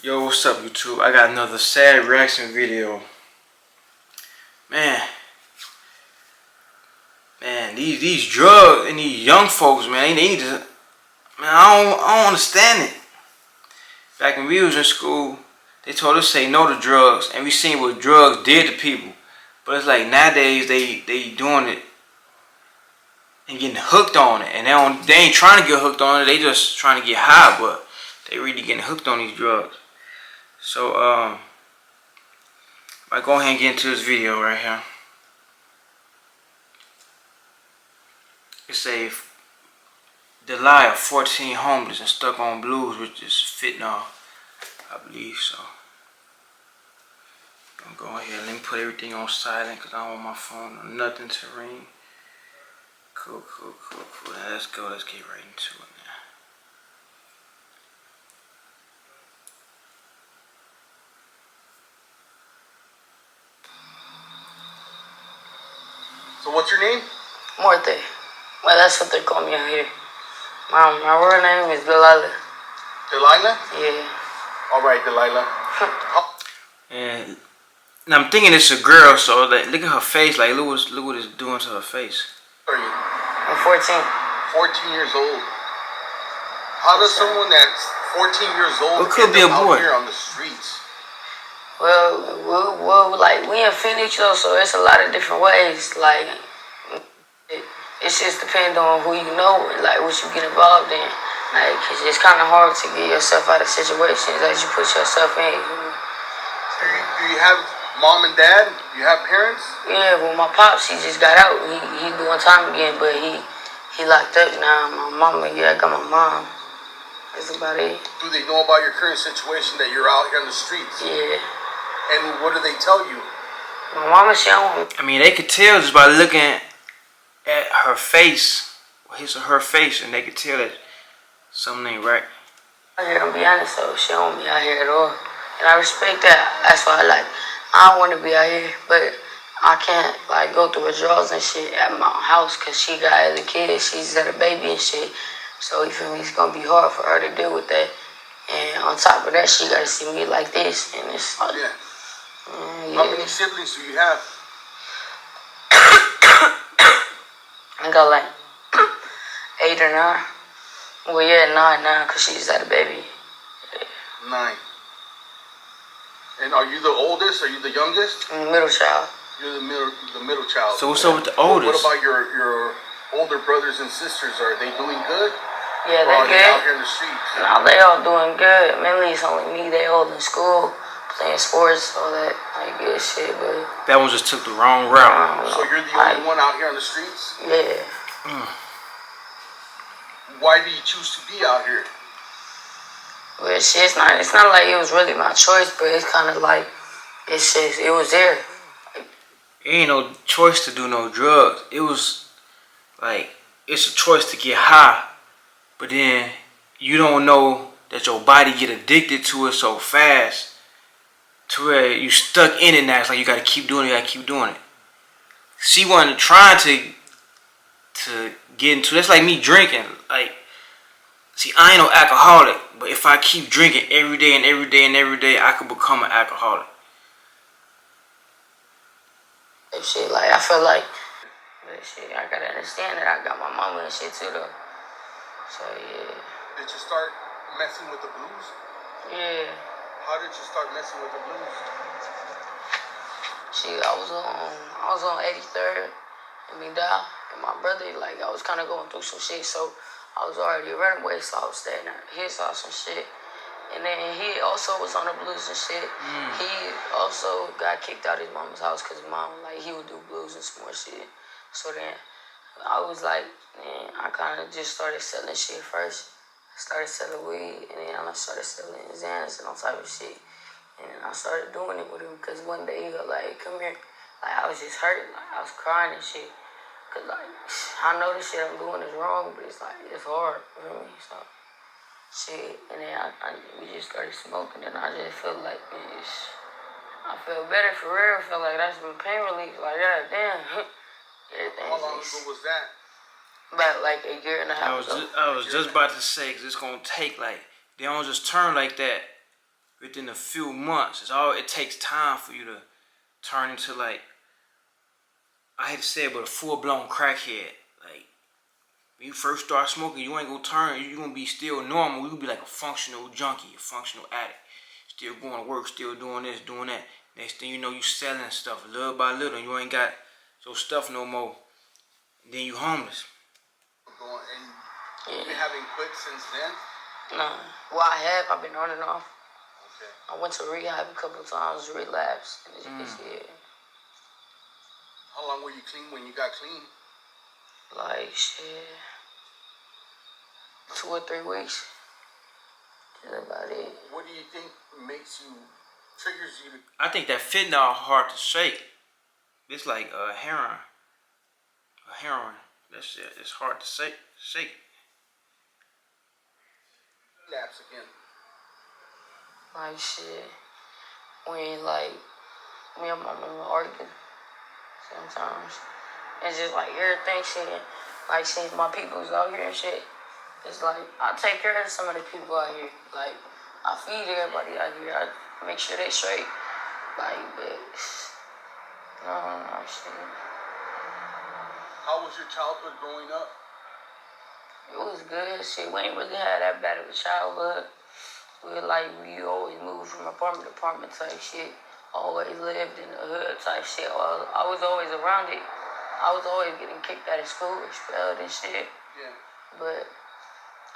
Yo, what's up, YouTube? I got another sad reaction video. Man, these drugs and these young folks, man, they need to. Man, I don't understand it. Back when we was in school, they told us say no to drugs, and we seen what drugs did to people. But it's like nowadays they doing it and getting hooked on it, and they ain't trying to get hooked on it. They just trying to get high, but they really getting hooked on these drugs. So I go ahead and get into this video right here. It say Delilah, 14, homeless and stuck on blues, which is fentanyl, I believe so. I'm gonna go ahead and let me put everything on silent because I don't want my phone or nothing to ring. Cool. Now let's go. Let's get right into it now. So what's your name? Morte. Well, that's what they call me out here. My real name is Delilah. Delilah? Yeah. All right, Delilah. And now I'm thinking it's a girl, so like, look at her face. Like, look what it's doing to her face. How old are you? I'm 14. 14 years old. How does someone that's 14 years old could be a boy out here on the streets? Well, like, we in Phoenix, though, so it's a lot of different ways. Like, it's just depend on who you know and, like, what you get involved in. Like, it's kind of hard to get yourself out of situations that you put yourself in. Do you have mom and dad? You have parents? Yeah, well, my pops, he just got out. He doing time again, but he locked up now. My mama, I got my mom. That's about it. Do they know about your current situation that you're out here on the streets? Yeah. And what do they tell you? My mama, she don't. I mean, they could tell just by looking at her face, his or her face, and they could tell that something ain't right. I'm gonna be honest though, she don't be out here at all. And I respect that. That's why I don't want to be out here, but I can't like go through withdrawals and shit at my house because she got other kids. She's got a baby and shit. So you feel me? It's gonna be hard for her to deal with that. And on top of that, she gotta see me like this, and it's like, yeah. Yeah. How many siblings do you have? I got like 8 or 9. Well, yeah, 9 now, cause she's had a baby. Yeah. 9. And are you the oldest? Are you the youngest? I'm the middle child. You're the middle child. So what's up with the oldest? What about your older brothers and sisters? Are they doing good? Yeah, or they are good. They out here in the streets? No, they all doing good. Mainly it's only me. They all in school, playing sports, all that like good shit. But that one just took the wrong route. So you're the only one out here on the streets? Yeah. Why do you choose to be out here? Well, shit, it's not like it was really my choice, but it's kind of like it was there. It ain't no choice to do no drugs. It was like it's a choice to get high, but then you don't know that your body get addicted to it so fast to where you stuck in it now. It's like you gotta keep doing it, She wasn't trying to get into. That's like me drinking. Like, see, I ain't no alcoholic, but if I keep drinking every day, I could become an alcoholic. Shit, like I feel like, but shit, I gotta understand that I got my mama and shit too though. So yeah. Did you start messing with the blues? Yeah. How did you start messing with the blues? Shit, I was on 83rd and Medal, and my brother, like, I was kind of going through some shit, so I was already a runaway, so I was staying at his house and shit. And then he also was on the blues and shit. He also got kicked out of his mama's house because his mom, like, he would do blues and some more shit. So then I was like, man, I kind of just started selling shit first. I started selling weed, and then I started selling Xanax and all type of shit. And I started doing it with him because one day he was like, come here. Like, I was just hurt. Like, I was crying and shit. Because, like, I know the shit I'm doing is wrong, but it's like, it's hard for me. So, shit. And then we just started smoking, and I just felt like, man, I felt better for real. I felt like that's some pain relief. Like, God damn. Everything. How long ago was that? About like a year and a half ago. I was just about to say, because it's going to take, like, they don't just turn like that within a few months. It takes time for you to turn into like, I hate to say it, but a full-blown crackhead. Like, when you first start smoking, you ain't gonna turn. You gonna be still normal. You gonna be like a functional junkie, a functional addict. Still going to work, still doing this, doing that. Next thing you know, you selling stuff little by little. And you ain't got your stuff no more. And then you homeless. And you haven't quit since then? No. Well, I have. I've been on and off. Okay. I went to rehab a couple of times, relapsed. Yeah. How long were you clean when you got clean? Like, shit, 2 or 3 weeks. That's about it. What do you think triggers you to... I think that fentanyl hard to shake. It's like heroin. That shit, it's hard to shake. Relapse again. Like, shit, when, like, me and my mama argue sometimes. It's just, like, everything shit. Like, since my people's out here and shit, it's like, I take care of some of the people out here. Like, I feed everybody out here. I make sure they straight. Like, but, no, shit. How was your childhood growing up? It was good. Shit, we ain't really had that bad of a childhood. We always moved from apartment to apartment type shit. Always lived in the hood type shit. I was always around it. I was always getting kicked out of school, expelled and shit. Yeah. But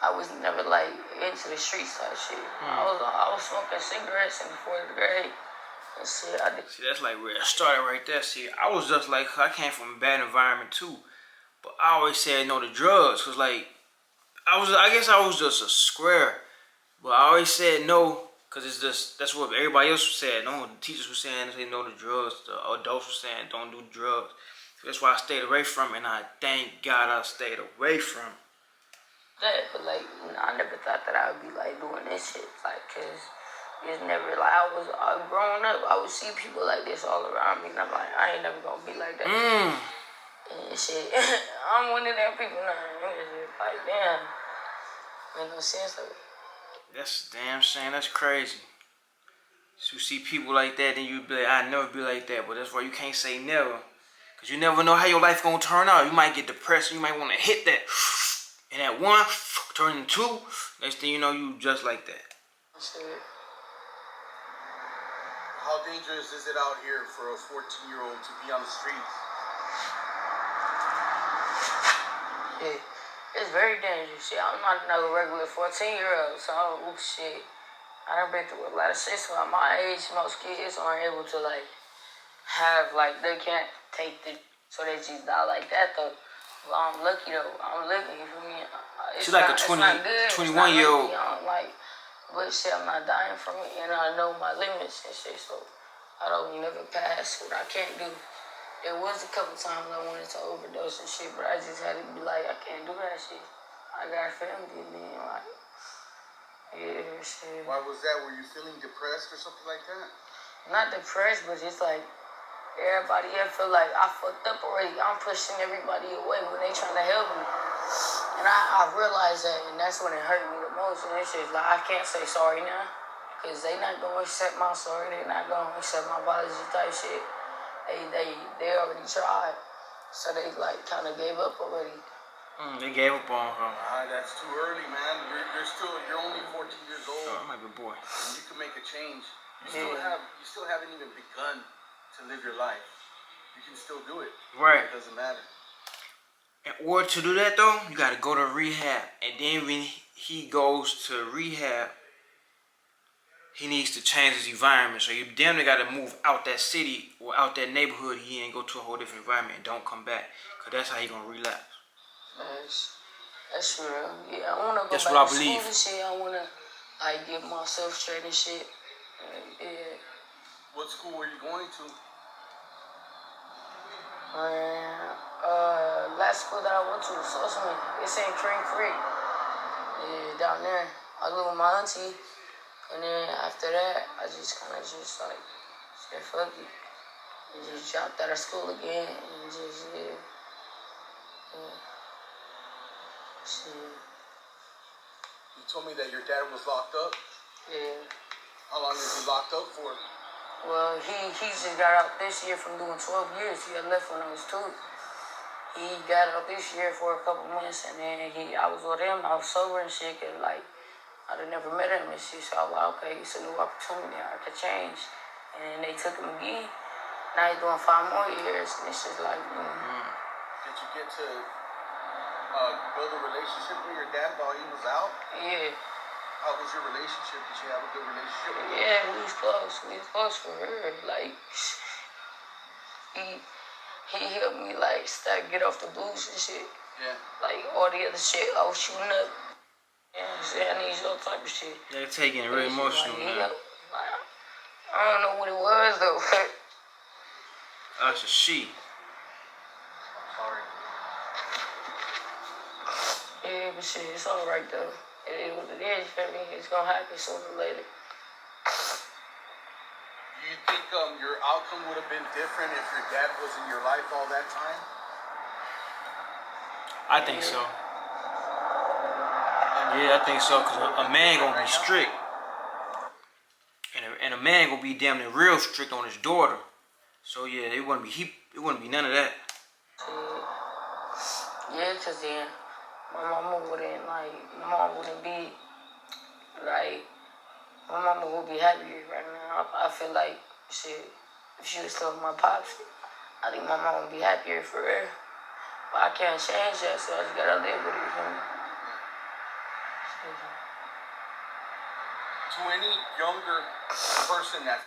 I was never like into the streets type shit. I was smoking cigarettes in the 4th grade and shit. See, that's like where it started right there. See, I was just like, I came from a bad environment too, but I always said no to drugs, cause like I guess I was just a square, but I always said no, cause that's what everybody else was saying. No, the teachers were saying say no to drugs. The adults were saying don't do drugs. That's why I stayed away from it, and I thank God I stayed away from it. That, but like, I never thought that I would be like doing this shit, like, cause it's never like I growing up, I would see people like this all around me, and I'm like, I ain't never gonna be like that. And shit, I'm one of them people now. It's like, damn, make no sense of it. That's damn shame. That's crazy. So you see people like that, then you be like, I'd never be like that. But that's why you can't say never. Because you never know how your life going to turn out. You might get depressed. You might want to hit that. And that one, turn into 2. Next thing you know, you just like that. Shit. How dangerous is it out here for a 14-year-old to be on the streets? Shit. It's very dangerous. Shit, I'm not no regular 14-year-old, so shit. I done been through a lot of shit. So at my age, most kids aren't able to like have like they can't take the so they just die like that though. Well, I'm lucky though. I'm living. You feel me? She's like a 21-year-old. Like, but shit, I'm not dying from it, and I know my limits and shit. So I don't never pass what I can't do. There was a couple times I wanted to overdose and shit, but I just had to be like, I can't do that shit. I got family, man. Like, yeah, shit. Why was that? Were you feeling depressed or something like that? Not depressed, but just like everybody else feel like I fucked up already. I'm pushing everybody away when they trying to help me. And I realized that, and that's when it hurt me the most. And it's just like, I can't say sorry now, because they not going to accept my sorry. They not going to accept my apology type shit. They already tried. So they like kind of gave up already. They gave up on her. That's too early, man. You're only 14 years old. Oh, I'm like a boy. And you can make a change. You still haven't even begun to live your life. You can still do it. Right. It doesn't matter. In order to do that though, you gotta go to rehab. And then when he goes to rehab, he needs to change his environment. So you damn near gotta move out that city or out that neighborhood he and go to a whole different environment and don't come back. Cause that's how he gonna relapse. That's real. Yeah, I wanna go that's back what I to believe. school and shit. I wanna like get myself straight and shit. Yeah. What school were you going to? Last school that I went to was Social. It's in Cream Creek. Yeah, down there. I live with my auntie. And then after that, I just kind of just like said, fuck it. And just dropped out of school again and just, yeah. You told me that your dad was locked up? Yeah. How long is he locked up for? Well, he just got out this year from doing 12 years. He had left when I was 2. He got out this year for a couple months, and then I was with him. I was sober and shit, cause like I'd never met him and shit. So I was like, okay, it's a new opportunity. I could change. And they took him again. Now he's doing 5 more years, and it's just like, Did you get to build a relationship with your dad while he was out? yeah. How was your relationship? Did you have a good relationship with him? Yeah, we was close. We was close for real. Like, he helped me like get off the blues and shit. Yeah. Like all the other shit, I was shooting up. You know what I'm saying? I need all type of shit. They're taking it real emotional now. Like, I don't know what it was though. That's a she. Sorry. Yeah, but shit, it's alright though. It is what it is, you feel me? It's gonna happen sooner or later. Do you think your outcome would have been different if your dad was in your life all that time? I think so. Yeah, I think so. Cause a man gonna be strict, and a man gonna be damn near real strict on his daughter. So yeah, it wouldn't be none of that. Yeah, cause then my mama wouldn't be like, my mama would be happier right now. I feel like shit, if she was still with my pops, I think my mama would be happier for real. But I can't change that, so I just gotta live with it, you feel me? To any younger person that